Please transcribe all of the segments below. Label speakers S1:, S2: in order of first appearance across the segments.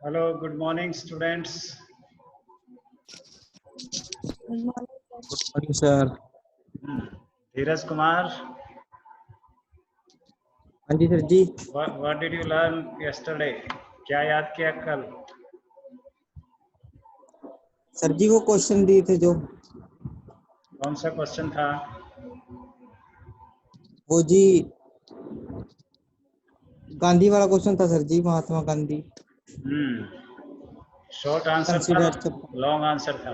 S1: Hello, good morning students.
S2: Good morning sir.
S1: Dheeraj Kumar,
S2: हाँ जी sir जी।
S1: What did you learn yesterday? क्या याद किया कल?
S2: सर जी वो क्वेश्चन दिए थे जो,
S1: कौन सा क्वेश्चन था?
S2: वो जी गांधी वाला क्वेश्चन था सर जी, महात्मा गांधी।
S1: शॉर्ट आंसर था,
S2: कंसीडर।
S1: लॉन्ग आंसर था?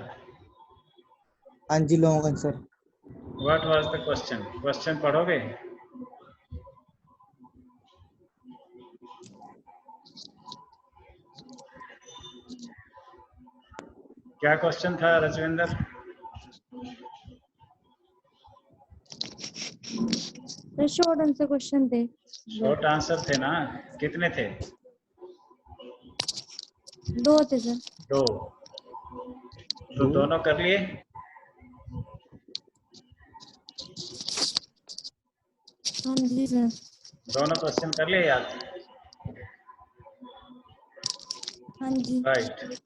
S2: हाँ जी long answer.
S1: What was the question? Question पढ़ोगे? क्या क्वेश्चन था रजविंदर?
S3: शॉर्ट आंसर क्वेश्चन थे।
S1: शॉर्ट आंसर थे ना? कितने थे?
S3: 2 थे सर।
S1: 2। तो दोनों कर लिए?
S3: हाँ जी सर।
S1: दोनों क्वेश्चन कर लिए याद?
S3: हाँ जी।
S1: Right.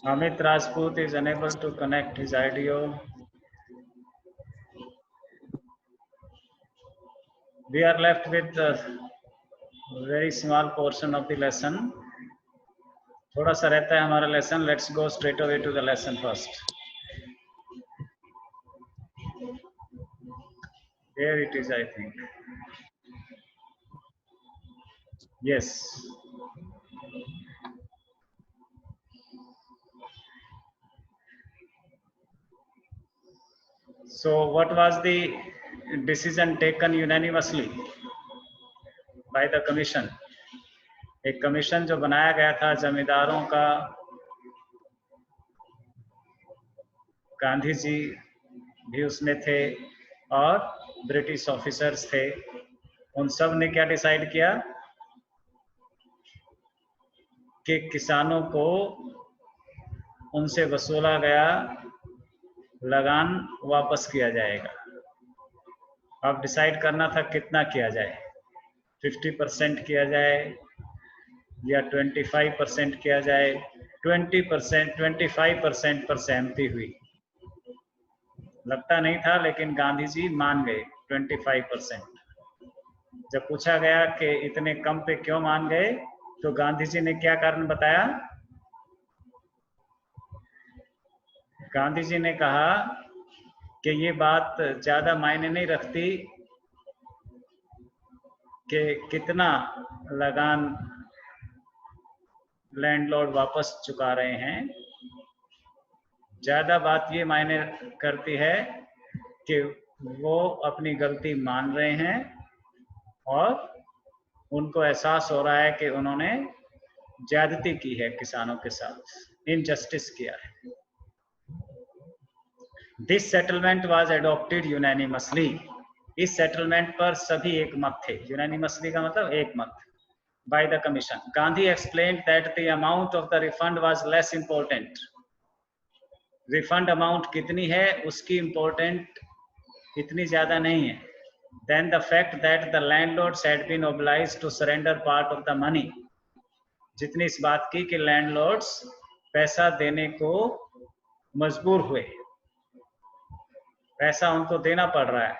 S1: Amit Rajput is unable to connect his audio. We are left with a very small portion of the lesson. थोड़ा सा रहता है हमारा lesson. Let's go straight away to the lesson first. Here it is, I think. Yes. So what was the decision taken unanimously by the commission? एक commission जो बनाया गया था जमींदारों का, गांधी जी भी उसमें थे और ब्रिटिश ऑफिसर्स थे. उन सब ने क्या डिसाइड किया कि किसानों को उनसे वसूला गया लगान वापस किया जाएगा. अब डिसाइड करना था कितना किया जाए. 50% किया जाए या 25% किया जाए. 20%, 25% पर सहमति हुई. लगता नहीं था, लेकिन गांधी जी मान गए 25%. जब पूछा गया कि इतने कम पे क्यों मान गए, तो गांधी जी ने क्या कारण बताया? गांधी जी ने कहा कि ये बात ज्यादा मायने नहीं रखती कि कितना लगान लैंडलॉर्ड वापस चुका रहे हैं. ज्यादा बात ये मायने करती है कि वो अपनी गलती मान रहे हैं और उनको एहसास हो रहा है कि उन्होंने ज्यादती की है, किसानों के साथ इनजस्टिस किया है. This settlement was adopted unanimously. इस सेटलमेंट पर सभी एक मत थे. यूनानिमसली का मतलब एक मत. by the commission. Gandhi explained that the amount of the refund was less important. Refund amount कितनी है उसकी important इतनी ज्यादा नहीं है. Then the fact that the landlords had been obliged to surrender part of the money. जितनी इस बात की कि landlords पैसा देने को मजबूर हुए, पैसा उनको देना पड़ रहा है.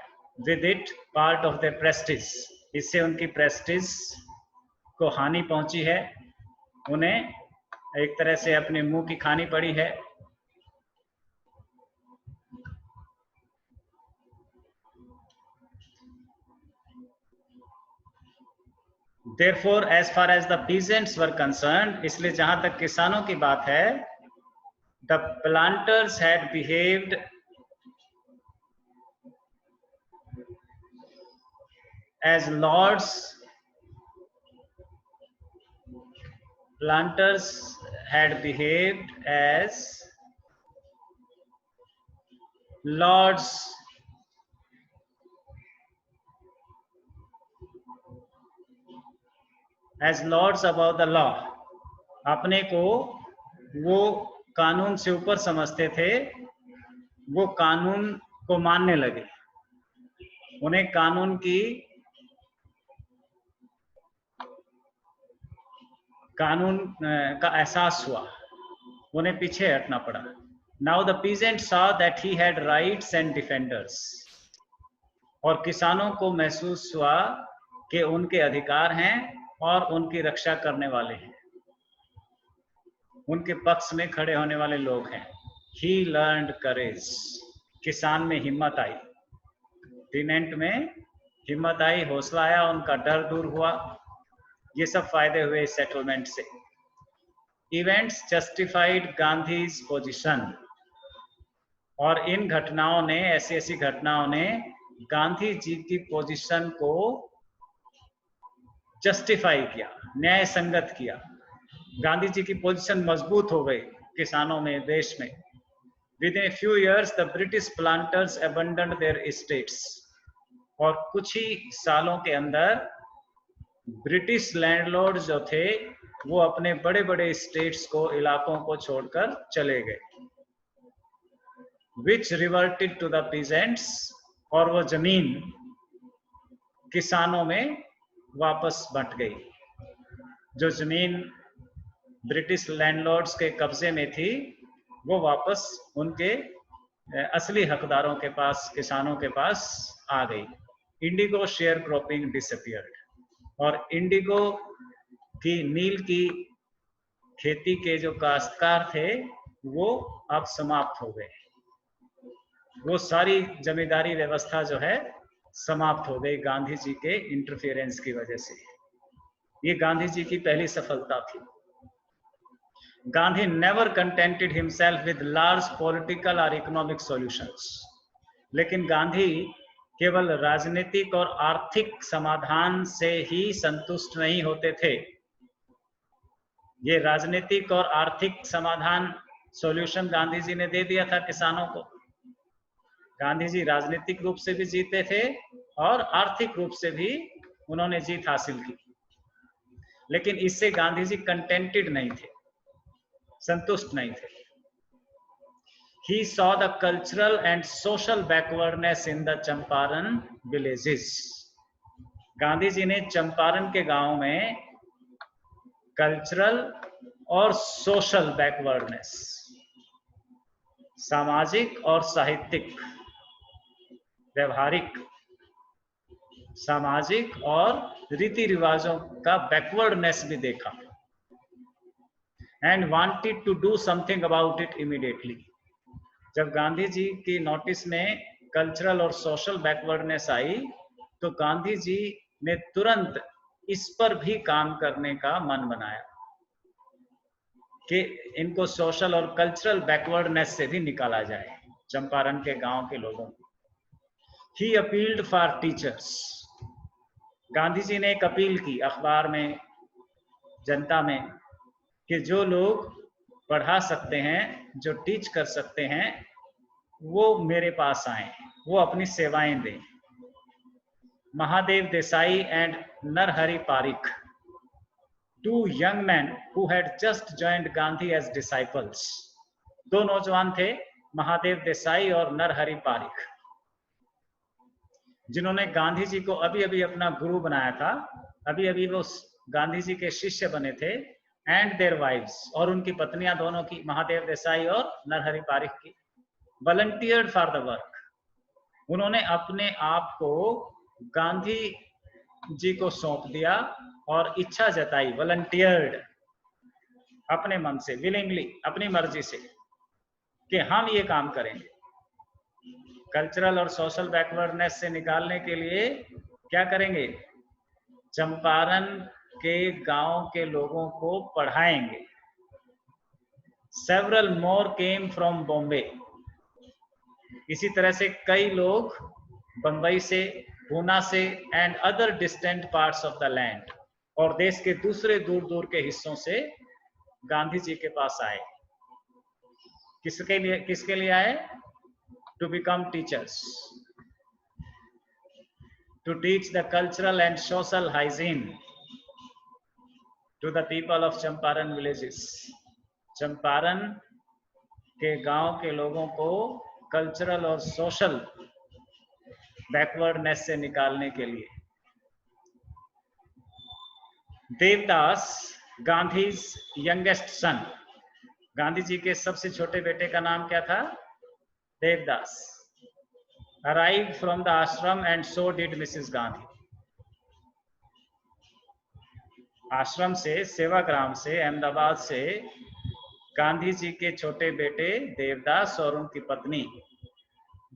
S1: With it part of their prestige. इससे उनकी prestige को हानि पहुंची है. उन्हें एक तरह से अपने मुंह की खानी पड़ी है. Therefore, as far as the peasants were concerned, इसलिए जहां तक किसानों की बात है, the planters had behaved as lords. Planters had behaved as lords as lords about the law, अपने को वो कानून से ऊपर समझते थे, वो कानून को मानने लगे, उन्हें कानून की कानून का एहसास हुआ, उन्हें पीछे हटना पड़ा। Now the peasant saw that he had rights and defenders, और किसानों को महसूस हुआ कि उनके अधिकार हैं और उनकी रक्षा करने वाले हैं, उनके पक्ष में खड़े होने वाले लोग हैं। He learned courage, किसान में हिम्मत आई, टिनेंट में हिम्मत आई, हौसला आया, उनका डर दूर हुआ। ये सब फायदे हुए इस सेटलमेंट से। इवेंट्स जस्टिफाइड गांधीज पोजीशन, और इन घटनाओं ने, ऐसी घटनाओं ने गांधी जी की पोजीशन को जस्टिफाई किया, न्याय संगत किया। गांधी जी की पोजीशन मजबूत हो गई किसानों में, देश में। Within few years the British planters abandoned their estates, और कुछ ही सालों के अंदर ब्रिटिश लैंडलॉर्ड जो थे वो अपने बड़े बड़े स्टेट्स को, इलाकों को छोड़कर चले गए। विच रिवर्टेड टू द पीजेंट्स, और वो जमीन किसानों में वापस बंट गई। जो जमीन ब्रिटिश लैंडलॉर्ड्स के कब्जे में थी वो वापस उनके असली हकदारों के पास, किसानों के पास आ गई। इंडिगो शेयर क्रॉपिंग डिसअपियर्ड, और इंडिगो की, नील की खेती के जो काश्तकार थे वो अब समाप्त हो गए। वो सारी जमींदारी व्यवस्था जो है समाप्त हो गई गांधी जी के इंटरफेरेंस की वजह से। ये गांधी जी की पहली सफलता थी। Gandhi never contented himself with large political और इकोनॉमिक सॉल्यूशंस, लेकिन गांधी केवल राजनीतिक और आर्थिक समाधान से ही संतुष्ट नहीं होते थे। ये राजनीतिक और आर्थिक समाधान, सॉल्यूशन गांधी जी ने दे दिया था किसानों को। गांधी जी राजनीतिक रूप से भी जीते थे और आर्थिक रूप से भी उन्होंने जीत हासिल की, लेकिन इससे गांधी जी कंटेंटेड नहीं थे, संतुष्ट नहीं थे। He saw the cultural and social backwardness in the Champaran villages. Gandhi ji ने चंपारण के गांव में कल्चरल और सोशल बैकवर्डनेस, सामाजिक और साहित्यिक, व्यवहारिक, सामाजिक और रीति रिवाजों का बैकवर्डनेस भी देखा। And wanted to do something about it immediately. जब गांधी जी की नोटिस में कल्चरल और सोशल बैकवर्डनेस आई तो गांधी जी ने तुरंत इस पर भी काम करने का मन बनाया कि इनको सोशल और कल्चरल बैकवर्डनेस से भी निकाला जाए, चंपारण के गांव के लोगों को। ही appealed for teachers, Gandhi ji ने एक अपील की अखबार में, जनता में, कि जो लोग पढ़ा सकते हैं, जो टीच कर सकते हैं, वो मेरे पास आए, वो अपनी सेवाएं दें। Mahadev Desai and Narhari Parikh, two young men who had just joined Gandhi as disciples, दो नौजवान थे, महादेव देसाई और नरहरि पारिक, जिन्होंने गांधी जी को अभी अभी अपना गुरु बनाया था, अभी अभी वो गांधी जी के शिष्य बने थे। एंड देयर वाइव्स, और उनकी पत्नियां दोनों की, महादेव देसाई और नरहरि पारिक की, वॉलंटियर्ड फॉर द वर्क, उन्होंने अपने आप को गांधी जी को सौंप दिया और इच्छा जताई, वॉलंटियर्ड, अपने मन से, विलिंगली, अपनी मर्जी से, कि हम ये काम करेंगे। कल्चरल और सोशल बैकवर्डनेस से निकालने के लिए क्या करेंगे? चंपारण के गांव के लोगों को पढ़ाएंगे। Several more came from Bombay, इसी तरह से कई लोग बंबई से, पूना से and other distant parts of the land, और देश के दूसरे दूर दूर के हिस्सों से गांधी जी के पास आए। किसके लिए आए? To become teachers, to teach the cultural and social hygiene, to the people of Champaran villages. Champaran के गांव के लोगों को कल्चरल और सोशल बैकवर्डनेस से निकालने के लिए. Devdas, Gandhi's youngest son. गांधी जी के सबसे छोटे बेटे का नाम क्या था? Devdas. Arrived from the ashram and so did Mrs. Gandhi. आश्रम से, सेवाग्राम से, अहमदाबाद से गांधी जी के छोटे बेटे देवदास और उनकी पत्नी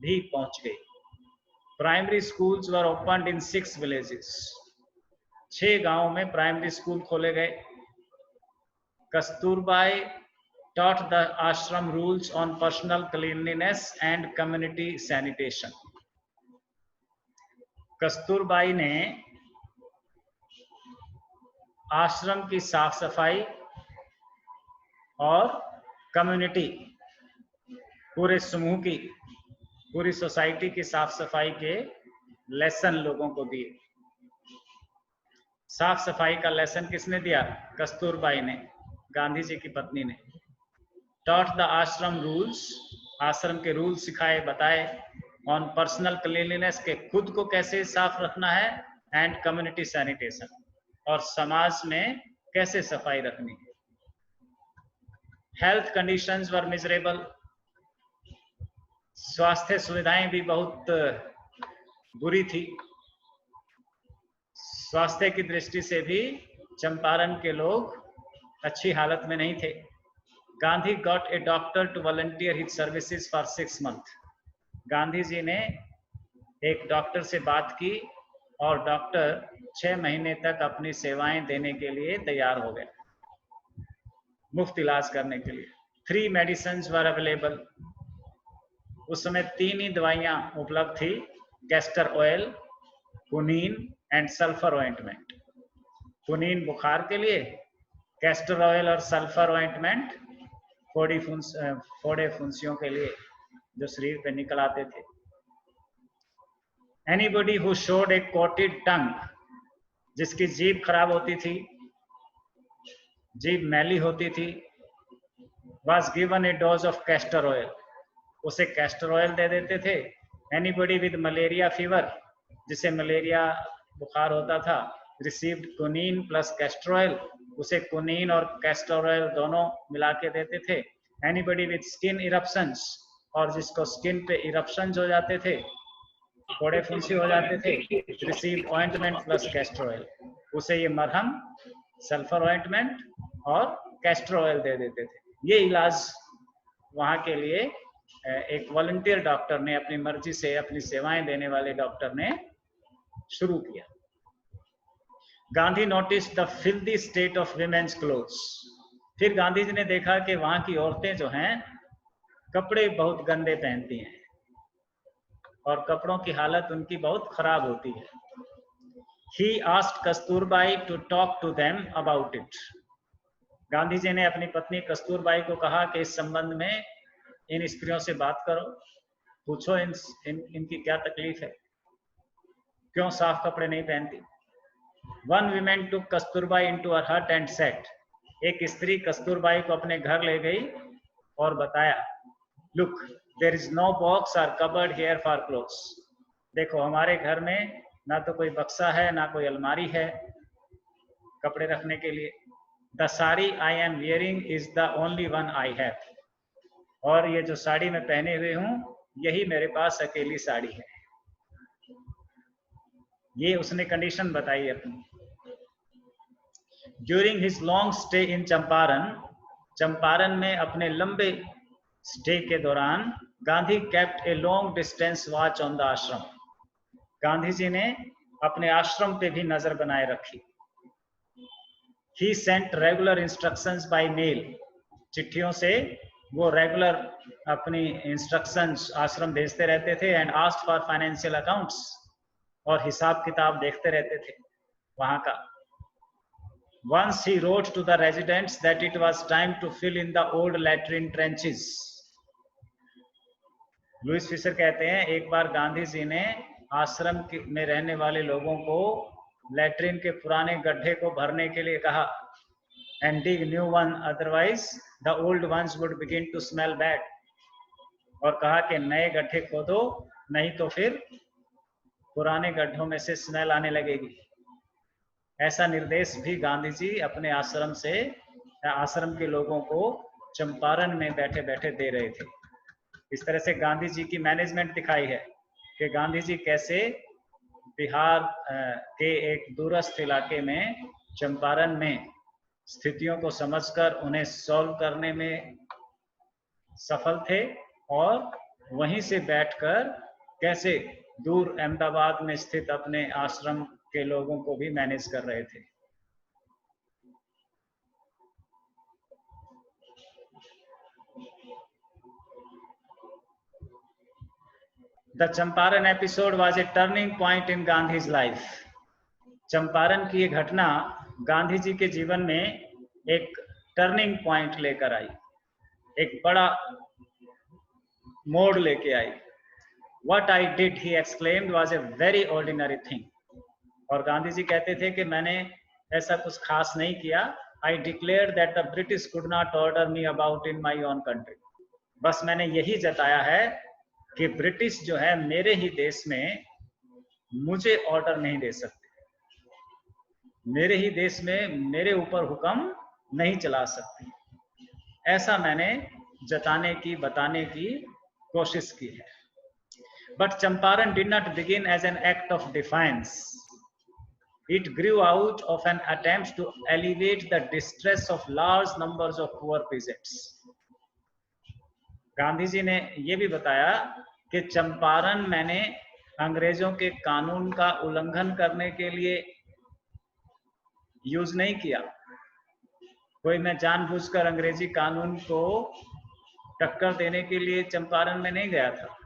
S1: भी पहुंच गए. प्राइमरी स्कूल्स वर ओपन्ड इन 6 विलेजेस. 6 गांवों में प्राइमरी स्कूल खोले गए. Kasturbai taught the ashram rules on personal cleanliness and community sanitation. Kasturbai ने आश्रम की साफ सफाई और कम्युनिटी, पूरे समूह की, पूरी सोसाइटी की साफ सफाई के लेसन लोगों को दिए. साफ सफाई का लेसन किसने दिया? कस्तूरबाई ने, गांधी जी की पत्नी ने. taught the ashram rules, आश्रम के रूल सिखाए, बताए. on personal cleanliness, के खुद को कैसे साफ रखना है, and community sanitation, और समाज में कैसे सफाई रखनी है. हेल्थ कंडीशंस वर मिजरेबल. स्वास्थ्य सुविधाएं भी बहुत बुरी थी. स्वास्थ्य की दृष्टि से भी चंपारण के लोग अच्छी हालत में नहीं थे. Gandhi got a doctor to volunteer his services for 6 months. Gandhi ji ने एक डॉक्टर से बात की और डॉक्टर 6 महीने तक अपनी सेवाएं देने के लिए तैयार हो गए, मुफ्त इलाज करने के लिए. 3 मेडिसिन्स वर अवेलेबल. उस समय 3 ही दवाइयां उपलब्ध थी: castor oil, quinine and sulphur ointment. कुनीन बुखार के लिए, कैस्टर ऑयल और सल्फर ऑइंटमेंट फोड़े फुंसियों के लिए जो शरीर पे निकल आते थे. Anybody who showed A coated टंग, जिसकी जीभ खराब होती थी, जीभ मैली होती थी, was given a dose of castor oil, उसे कैस्टर ऑयल दे देते थे. एनीबडी विद मलेरिया फीवर, जिसे मलेरिया बुखार होता था, रिसीव्ड कुनीन प्लस कैस्टर ऑयल, उसे कुनीन और कैस्टर ऑयल दोनों मिला के देते थे. एनीबडी विद स्किन इरप्शंस, और जिसको स्किन पे इरप्शंस हो जाते थे, फोड़े फुंसी हो जाते थे, receive ointment plus castor oil, उसे ये मरहम, सल्फर ऑइंटमेंट और कैस्टर ऑयल दे देते थे. ये इलाज वहाँ के लिए एक वॉलंटियर डॉक्टर ने, अपनी मर्जी से अपनी सेवाएं देने वाले डॉक्टर ने शुरू किया. Gandhi notice the filthy state of women's clothes. फिर गांधी जी ने देखा कि वहाँ की औरतें जो हैं कपड़े बहुत गंदे पहनती हैं और कपड़ों की हालत उनकी बहुत खराब होती है. He asked Kasturbai to talk to them about it. Gandhi ji ने अपनी पत्नी कस्तूरबाई को कहा कि इस संबंध में इन स्त्रियों से बात करो, पूछो इनकी क्या तकलीफ है, क्यों साफ कपड़े नहीं पहनती. One woman took Kasturbai into her hut and said, एक स्त्री कस्तूरबाई को अपने घर ले गई और बताया, Look, there is no box or cupboard here for clothes. देखो, हमारे घर में ना तो कोई बक्सा है ना कोई अलमारी है कपड़े रखने के लिए. The sari I am wearing is the only one I have. और ये जो साड़ी मैं पहने हुए हूँ, यही मेरे पास अकेली साड़ी है. ये उसने कंडीशन बताई अपनी. During his long stay in Champaran, Champaran में अपने लंबे स्टे के दौरान Gandhi kept a long distance watch on the ashram. Gandhi ji ने अपने आश्रम पे भी नजर बनाए रखी. He sent regular instructions by mail. चिट्ठियों से वो रेगुलर अपनी इंस्ट्रक्शंस आश्रम भेजते रहते थे. And asked for financial accounts, और हिसाब किताब देखते रहते थे वहां का. Once he wrote to the residents that it was time to fill in the old latrine trenches. Louis Fischer कहते हैं, एक बार गांधी जी ने आश्रम में रहने वाले लोगों को लैट्रिन के पुराने गड्ढे को भरने के लिए कहा. and dig new one, otherwise the old ones would begin to smell bad. और कहा कि नए गड्ढे खोदो, नहीं तो फिर पुराने गड्ढों में से स्मेल आने लगेगी। ऐसा निर्देश भी गांधी जी अपने आश्रम के लोगों को चंपारण में बैठे बैठे दे रहे थे। इस तरह से गांधी जी की मैनेजमेंट दिखाई है कि गांधी जी कैसे बिहार के एक दूरस्थ इलाके में चंपारण में स्थितियों को समझकर उन्हें सॉल्व करने में सफल थे और वहीं से बैठकर कैसे दूर अहमदाबाद में स्थित अपने आश्रम के लोगों को भी मैनेज कर रहे थे। The Champaran episode was a turning point in Gandhi's life. Champaran की ये घटना गांधी जी के जीवन में एक टर्निंग पॉइंट लेकर आई, एक बड़ा मोड़ लेके आई। What I did, he exclaimed, was a very ordinary thing. और गांधी जी कहते थे कि मैंने ऐसा कुछ खास नहीं किया। I declared that the British could not order me about in my own country. बस मैंने यही जताया है कि ब्रिटिश जो है मेरे ही देश में मुझे ऑर्डर नहीं दे सकते, मेरे ही देश में मेरे ऊपर हुक्म नहीं चला सकते। ऐसा मैंने जताने की बताने की कोशिश की है। But Champaran did not begin as an act of defiance. It grew out of an attempt to alleviate the distress of large numbers of poor peasants. Gandhi ji ने यह भी बताया कि चंपारण मैंने अंग्रेजों के कानून का उल्लंघन करने के लिए यूज नहीं किया। कोई मैं जानबूझकर अंग्रेजी कानून को टक्कर देने के लिए चंपारण में नहीं गया था।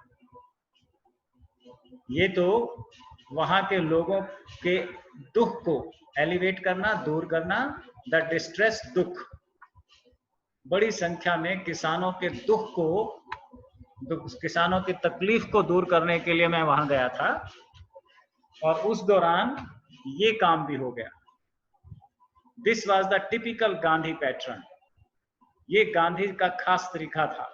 S1: ये तो वहां के लोगों के दुख को एलिवेट करना, दूर करना, द डिस्ट्रेस, दुख, बड़ी संख्या में किसानों के दुख को, किसानों की तकलीफ को दूर करने के लिए मैं वहां गया था और उस दौरान ये काम भी हो गया। This was the typical Gandhi pattern. ये गांधी का खास तरीका था।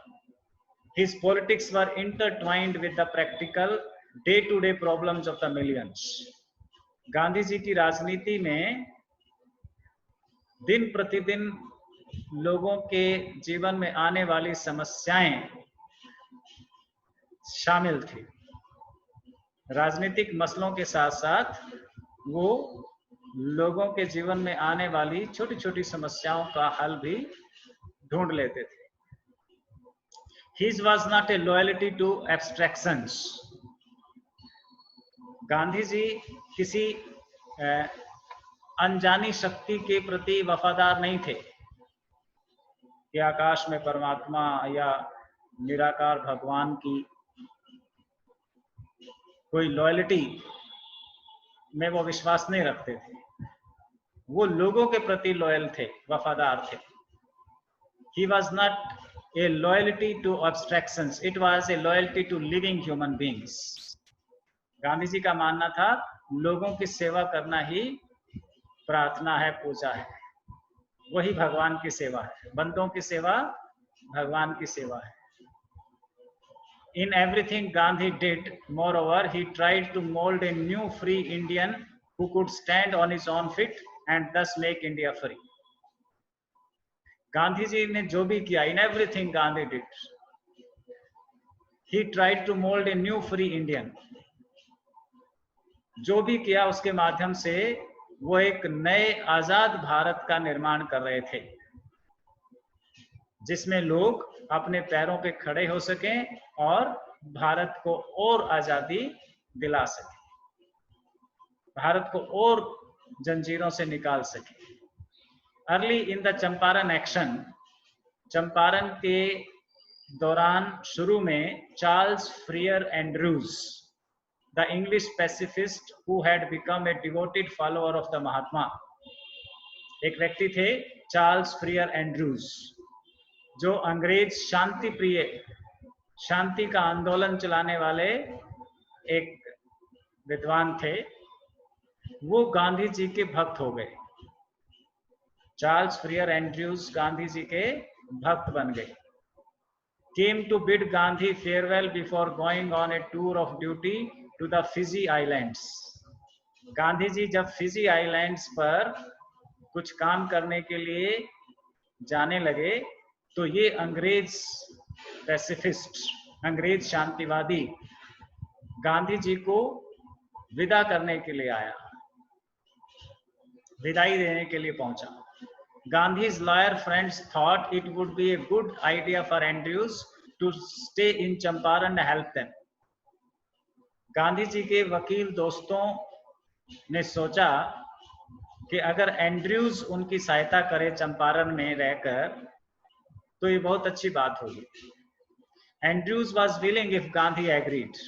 S1: His politics were intertwined with the practical day to day problems of the millions. Gandhi ji की राजनीति में दिन प्रतिदिन लोगों के जीवन में आने वाली समस्याएं शामिल थी। राजनीतिक मसलों के साथ साथ वो लोगों के जीवन में आने वाली छोटी छोटी समस्याओं का हल भी ढूंढ लेते थे। His was not a loyalty to abstractions. Gandhi ji किसी अनजानी शक्ति के प्रति वफादार नहीं थे कि आकाश में परमात्मा या निराकार भगवान की कोई लॉयल्टी में वो विश्वास नहीं रखते थे। वो लोगों के प्रति लॉयल थे, वफादार थे। He was not a loyalty to abstractions, it was a loyalty to living human beings. Gandhi ji का मानना था लोगों की सेवा करना ही प्रार्थना है, पूजा है, वही भगवान की सेवा है। बंदों की सेवा भगवान की सेवा है। In everything Gandhi did, moreover, he tried to mold a new free Indian who could stand on his own feet and thus make India free. Gandhi ji ने जो भी किया, in everything Gandhi did, he tried to mold a new free Indian. जो भी किया उसके माध्यम से वो एक नए आजाद भारत का निर्माण कर रहे थे, जिसमें लोग अपने पैरों पे खड़े हो सकें और भारत को और आजादी दिला सकें, भारत को और जंजीरों से निकाल सकें। Early in the Champaran action, Champaran के दौरान शुरू में Charles Freer Andrews, the English pacifist who had become a devoted follower of the Mahatma, एक व्यक्ति थे चार्ल्स फ्रियर एंड्रूज, जो अंग्रेज शांति प्रिय, शांति का आंदोलन चलाने वाले एक विद्वान थे। वो गांधी जी के भक्त हो गए। चार्ल्स फ्रियर एंड्रयूज गांधी जी के भक्त बन गए। Came to bid Gandhi farewell before going on a tour of duty to the Fiji Islands. Gandhi ji जब फिजी आइलैंड्स पर कुछ काम करने के लिए जाने लगे तो ये अंग्रेज पैसिफिस्ट, अंग्रेज शांतिवादी गांधी जी को विदा करने के लिए आया, विदाई देने के लिए पहुंचा। Gandhi's lawyer friends thought it would be a good idea for Andrews to stay in Champaran and help them. Gandhi ji के वकील दोस्तों ने सोचा कि अगर एंड्रयूज उनकी सहायता करे चंपारण में रहकर तो ये बहुत अच्छी बात होगी। Andrews was willing if Gandhi agreed,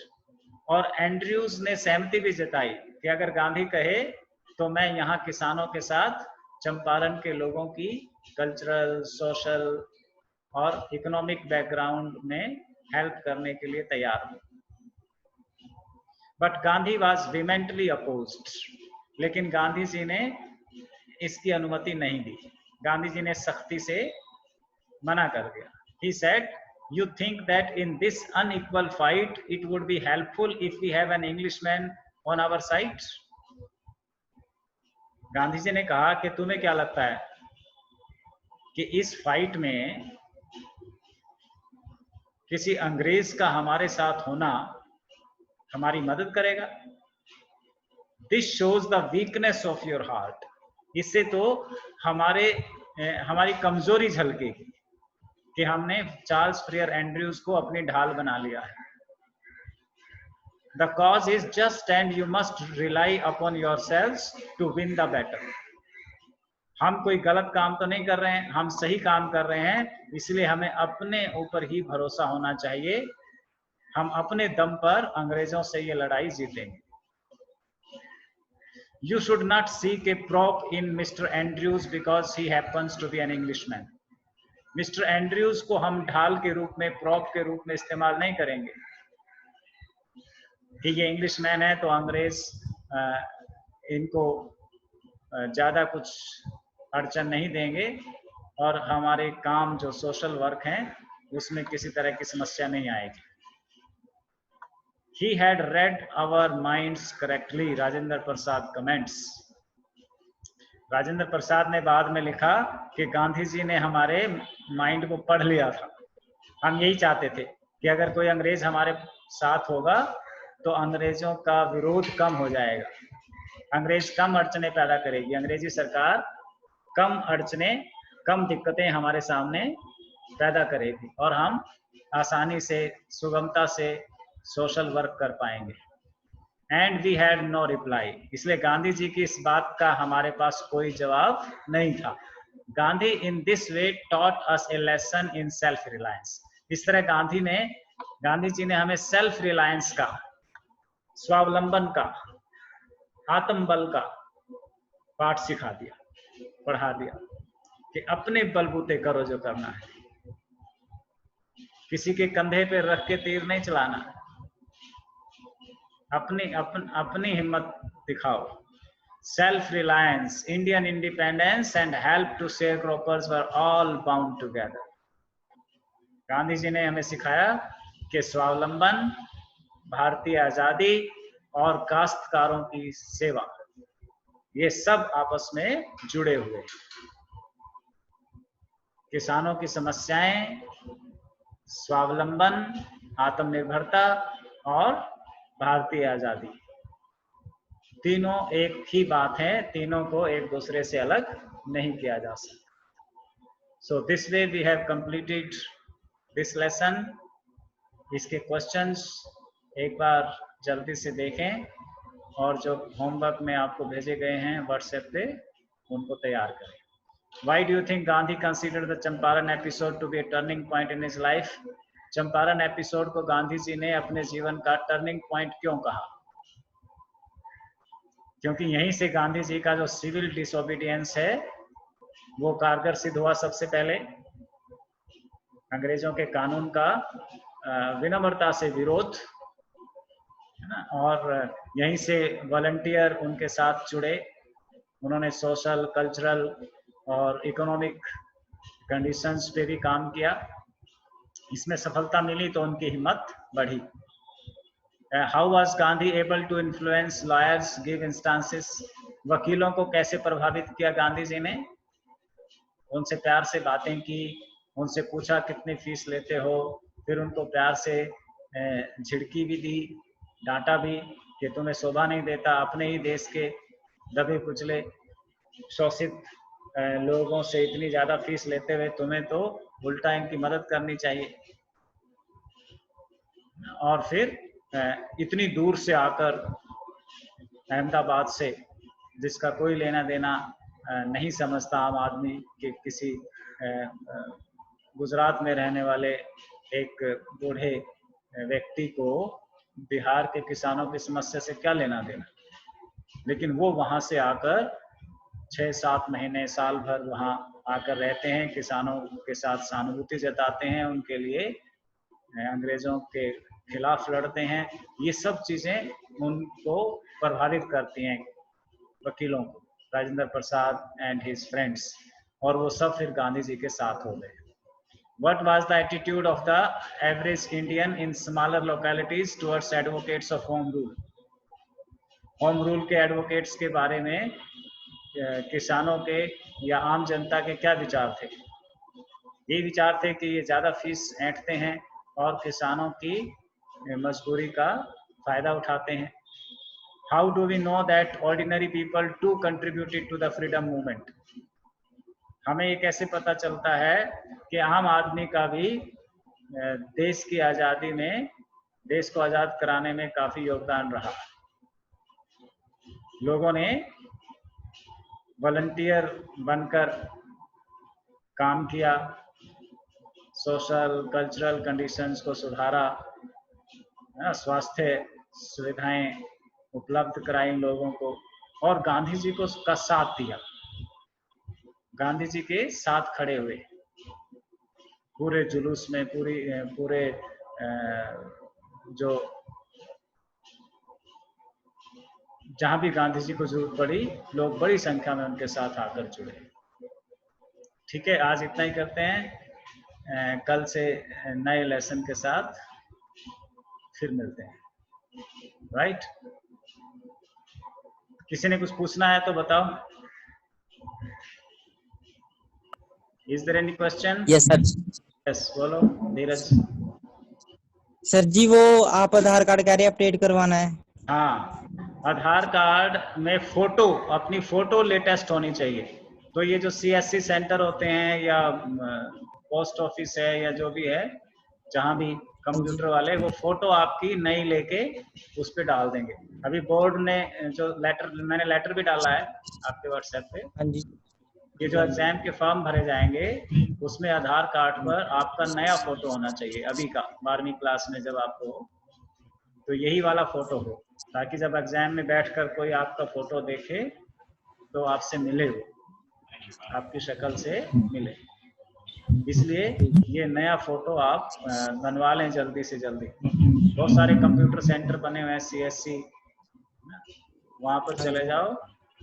S1: और एंड्रयूज ने सहमति भी जताई कि अगर गांधी कहे तो मैं यहाँ किसानों के साथ चंपारण के लोगों की कल्चरल, सोशल और इकोनॉमिक बैकग्राउंड में हेल्प करने के लिए तैयार हूँ। बट गांधी वॉज विमेंटली अपोज्ड, लेकिन गांधी जी ने इसकी अनुमति नहीं दी। गांधी जी ने सख्ती से मना कर दिया। He said, "You think that in this unequal fight it would be helpful if we have an Englishman on our side?" Gandhi ji ने कहा कि तुम्हें क्या लगता है कि इस फाइट में किसी अंग्रेज का हमारे साथ होना हमारी मदद करेगा? This shows the weakness of your heart. इससे तो हमारी कमजोरी झलकेगी कि हमने चार्ल्स फ्रियर एंड्रयूज को अपनी ढाल बना लिया है। The cause is just and you must rely upon yourselves to win the battle. हम कोई गलत काम तो नहीं कर रहे हैं, हम सही काम कर रहे हैं, इसलिए हमें अपने ऊपर ही भरोसा होना चाहिए। हम अपने दम पर अंग्रेजों से ये लड़ाई जीतेंगे। You should not seek a prop in Mr. Andrews because he happens to be an Englishman. Mister Andrews को हम ढाल के रूप में, प्रॉप के रूप में इस्तेमाल नहीं करेंगे कि ये इंग्लिशमैन है तो अंग्रेज इनको ज़्यादा कुछ अड़चन नहीं देंगे और हमारे काम जो सोशल वर्क हैं उसमें किसी तरह की समस्या नहीं आएगी। He had read our minds correctly, Rajendra Prasad comments. Rajendra Prasad ने बाद में लिखा कि गांधी जी ने हमारे माइंड को पढ़ लिया था। हम यही चाहते थे कि अगर कोई अंग्रेज हमारे साथ होगा तो अंग्रेजों का विरोध कम हो जाएगा, अंग्रेज कम अड़चने पैदा करेगी, अंग्रेजी सरकार कम अड़चने, कम दिक्कतें हमारे सामने पैदा करेगी और हम आसानी से, सुगमता से सोशल वर्क कर पाएंगे। And we had no reply. इसलिए गांधी जी की इस बात का हमारे पास कोई जवाब नहीं था। Gandhi in this way taught us A lesson in self reliance. इस तरह गांधी जी ने हमें सेल्फ रिलायंस का, स्वावलंबन का, आत्मबल का पाठ सिखा दिया, पढ़ा दिया कि अपने बलबूते करो जो करना है, किसी के कंधे पे रख के तीर नहीं चलाना है, अपनी हिम्मत दिखाओ। Self reliance, Indian independence and help to sharecroppers were all bound together. Gandhi ji ने हमें सिखाया कि स्वावलंबन, भारतीय आजादी और काश्तकारों की सेवा, ये सब आपस में जुड़े हुए। किसानों की समस्याएं, स्वावलंबन, आत्मनिर्भरता और भारतीय आजादी, तीनों एक ही बात है, तीनों को एक दूसरे से अलग नहीं किया जा सकता। So this way we have completed this lesson. इसके क्वेश्चंस एक बार जल्दी से देखें और जो होमवर्क में आपको भेजे गए हैं व्हाट्सएप पे उनको तैयार करें। Why do you think Gandhi considered the Champaran episode to be a turning point in his life? Champaran episode को गांधी जी ने अपने जीवन का टर्निंग पॉइंट क्यों कहा? क्योंकि यहीं से गांधी जी का जो सिविल डिसोबीडियंस है वो कारगर सिद्ध हुआ। सबसे पहले अंग्रेजों के कानून का विनम्रता से विरोध, है ना, और यहीं से वॉलंटियर उनके साथ जुड़े, उन्होंने सोशल, कल्चरल और इकोनॉमिक कंडीशंस पे भी काम किया। इसमें सफलता मिली तो उनकी हिम्मत बढ़ी। How was Gandhi able to influence lawyers give instances? वकीलों को कैसे प्रभावित किया गांधी जी ने? उनसे प्यार से बातें की, उनसे पूछा कितनी फीस लेते हो, फिर उनको प्यार से झिड़की भी दी, डांटा भी कि तुम्हें शोभा नहीं देता अपने ही देश के दबे कुचले शोषित लोगों से इतनी ज्यादा फीस लेते हुए तुम्हें तो उल्टा इनकी मदद करनी चाहिए। और फिर इतनी दूर से आकर अहमदाबाद से, जिसका कोई लेना देना नहीं समझता आम आदमी के, किसी गुजरात में रहने वाले एक बूढ़े व्यक्ति को बिहार के किसानों की समस्या से क्या लेना देना, लेकिन वो वहां से आकर 6-7 महीने साल भर वहां आकर रहते हैं, किसानों के साथ सहानुभूति जताते हैं, उनके लिए अंग्रेजों के खिलाफ लड़ते हैं। ये सब चीजें उनको प्रभावित करती हैं, वकीलों को, Rajendra Prasad and his friends, और वो सब फिर गांधी जी के साथ हो गए। What was the attitude of the average Indian in smaller localities towards advocates of home rule? Home rule के एडवोकेट्स के बारे में किसानों के या आम जनता के क्या विचार थे? ये विचार थे कि ये ज्यादा फीस ऐंठते हैं और किसानों की मजबूरी का फायदा उठाते हैं। How do we know that ordinary people too contributed to the freedom movement? हमें ये कैसे पता चलता है कि आम आदमी का भी देश की आज़ादी में, देश को आज़ाद कराने में काफी योगदान रहा। लोगों ने वॉलंटियर बनकर काम किया, सोशल कल्चरल कंडीशंस को सुधारा, स्वास्थ्य सुविधाएं उपलब्ध कराई लोगों को, और गांधी जी को का साथ दिया, गांधी जी के साथ खड़े हुए पूरे जुलूस में, पूरे जो जहां भी गांधी जी को जरूरत पड़ी, लोग बड़ी संख्या में उनके साथ आकर जुड़े। ठीक है, आज इतना ही करते हैं, कल से नए लेसन के साथ फिर मिलते हैं। राइट? किसी ने कुछ पूछना है तो बताओ। Is there any question?
S2: Yes sir.
S1: Yes, बोलो धीरज।
S2: सर जी वो आप आधार कार्ड कह रहे हैं अपडेट करवाना है?
S1: हाँ, आधार कार्ड में फोटो, अपनी फोटो लेटेस्ट होनी चाहिए। तो ये जो CSC सेंटर होते हैं या पोस्ट ऑफिस है या जो भी है, जहाँ भी कंप्यूटर वाले, वो फोटो आपकी नई लेके उस पर डाल देंगे। अभी बोर्ड ने जो लेटर, मैंने लेटर भी डाला है आपके व्हाट्सएप पे।
S2: हाँ जी।
S1: ये जो एग्जाम के फॉर्म भरे जाएंगे उसमें आधार कार्ड पर आपका नया फोटो होना चाहिए, अभी का 12वीं क्लास में जब आपको, तो यही वाला फोटो हो, ताकि जब एग्जाम में बैठकर कोई आपका फोटो देखे तो आपसे मिले, वो आपकी शक्ल से मिले। इसलिए ये नया फोटो आप बनवा लें जल्दी से जल्दी। बहुत सारे कंप्यूटर सेंटर बने हुए हैं CSC, वहां पर चले जाओ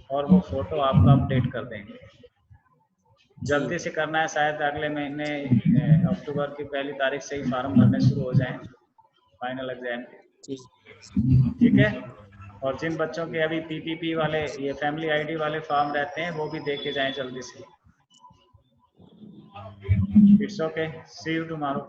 S1: और वो फोटो आपका अपडेट कर देंगे। जल्दी से करना है, शायद अगले महीने अक्टूबर की 1 तारीख से ही फॉर्म भरने शुरू हो जाएं फाइनल एग्जाम के। ठीक है, और जिन बच्चों के अभी PPP वाले, ये फैमिली ID वाले फॉर्म रहते हैं, वो भी दे के जाएं जल्दी से। It's okay, see you tomorrow.